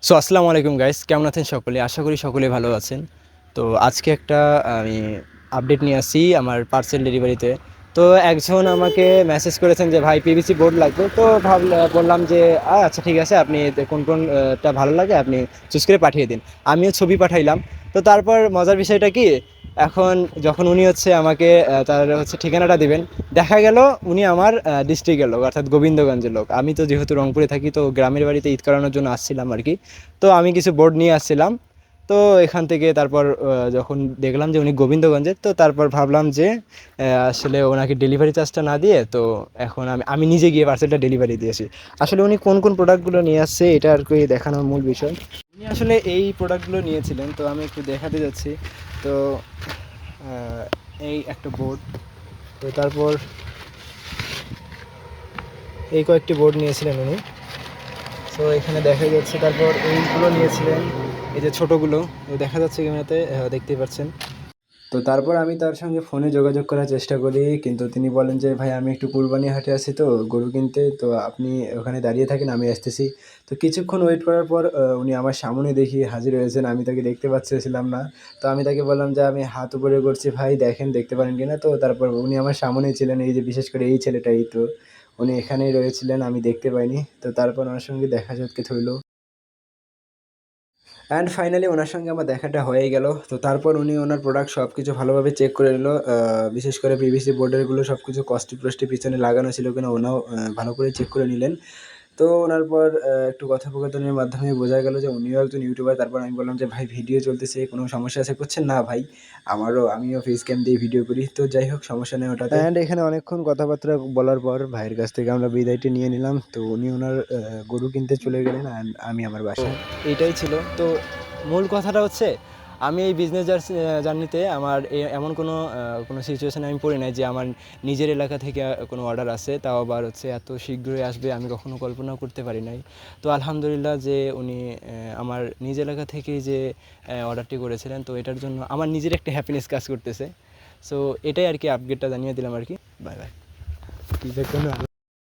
আসসালামু আলাইকুম গাইস, কেমন আছেন সকলে? আশা করি সকলে ভালো আছেন। তো আজকে একটা আমি আপডেট নিয়ে আসছি আমার পার্সেল ডেলিভারিতে। তো একজন আমাকে মেসেজ করেছেন যে ভাই পিভিসি বোর্ড লাগবে। তো বললাম যে আচ্ছা ঠিক আছে, আপনি কোন কোনটা ভালো লাগে আপনি চুজ করে পাঠিয়ে দিন। আমিও ছবি পাঠাইলাম। তো তারপর মজার বিষয়টা কি, এখন যখন উনি হচ্ছে আমাকে তার হচ্ছে ঠিকানাটা দিবেন, দেখা গেল উনি আমার ডিস্ট্রিক্টের লোক, অর্থাৎ গোবিন্দগঞ্জের লোক। আমি তো যেহেতু রংপুরে থাকি, তো গ্রামের বাড়িতে ঈদ করানোর জন্য আসছিলাম আর কি। তো আমি কিছু বোর্ড নিয়ে আসছিলাম। তো এখান থেকে তারপর যখন দেখলাম যে উনি গোবিন্দগঞ্জের, তো তারপর ভাবলাম যে আসলে ওনাকে ডেলিভারি চার্জটা না দিয়ে, তো এখন আমি আমি নিজে গিয়ে পার্সেলটা ডেলিভারি দিয়েছি। আসলে উনি কোন কোন প্রোডাক্টগুলো নিয়ে আসছে এটা আর কি দেখানোর মূল বিষয়। উনি আসলে এই প্রোডাক্টগুলো নিয়েছিলেন, তো আমি একটু দেখাতে যাচ্ছি। তো এই একটা বোর্ড, তো তারপর এই কয়েকটি বোর্ড নিয়েছিলেন উনি। তো এখানে দেখা যাচ্ছে, তারপর এইগুলো নিয়েছিলেন, এই যে ছোটোগুলো দেখা যাচ্ছে ক্যামেরাতে, দেখতেই পাচ্ছেন। তো তারপর আমি তার সঙ্গে ফোনে যোগাযোগ করার চেষ্টা করি, কিন্তু তিনি বলেন যে ভাই আমি একটু কুরবানি হাটে আছি তো গরু কিনতে, তো আপনি ওখানে দাঁড়িয়ে থাকেন, আমি আসতেছি। তো কিছুক্ষণ ওয়েট করার পর উনি আমার সামনে দেখি হাজির হয়েছেন, আমি তাকে দেখতে পাচ্ছিলাম না। তো আমি তাকে বললাম যে আমি হাত উপরে করছি, ভাই দেখেন দেখতে পারেন কিনা। তো তারপর উনি আমার সামনেই ছিলেন, এই যে বিশেষ করে এই ছেলেটাই, তো উনি এখানেই রয়েছিলেন, আমি দেখতে পাইনি। তো তারপর ওনার সঙ্গে দেখা সাক্ষাৎ হইলো। অ্যান্ড ফাইনালি ওনার সঙ্গে আমার দেখাটা হয়েই গেল। তো তারপর উনি ওনার প্রোডাক্ট সব কিছু ভালোভাবে চেক করে নিল। বিশেষ করে পিভিসি বোর্ডেরগুলো সব কিছু কস্টি প্রস্টি পিছনে লাগানো ছিল কিনা ওনাও ভালো করে চেক করে নিলেন। তো ওনার পর একটু কথোপকথনের মাধ্যমে বোঝা গেল যে উনিও একজন ইউটিউবার। তারপর আমি বললাম যে ভাই ভিডিও চলতেছে, কোনো সমস্যা আছে? করছেন না ভাই, আমিও ফেস ক্যাম দিয়ে ভিডিও করি। তো যাই হোক, সমস্যা নেই ওটাতে। অ্যান্ড এখানে অনেকক্ষণ কথাবার্তা বলার পর ভাইয়ের কাছ থেকে আমরা বিদায়টি নিয়ে নিলাম। তো উনি ওনার গরু কিনতে চলে গেলেন, অ্যান্ড আমি আমার বাসায়। এইটাই ছিল। তো মূল কথাটা হচ্ছে, আমি এই বিজনেস জার্নিতে আমার এমন কোনো সিচুয়েশানে আমি পড়ি নাই যে আমার নিজের এলাকা থেকে কোনো অর্ডার আসে, তাও আবার হচ্ছে এত শীঘ্রই আসবে, আমি কখনো কল্পনাও করতে পারি নাই। তো আলহামদুলিল্লাহ যে উনি আমার নিজ এলাকা থেকেই যে অর্ডারটি করেছিলেন, তো এটার জন্য আমার নিজের একটা হ্যাপিনেস কাজ করতেছে। সো এটাই আর কি, আপডেটটা জানিয়ে দিলাম আর কি। Bye bye. কী যে কোনো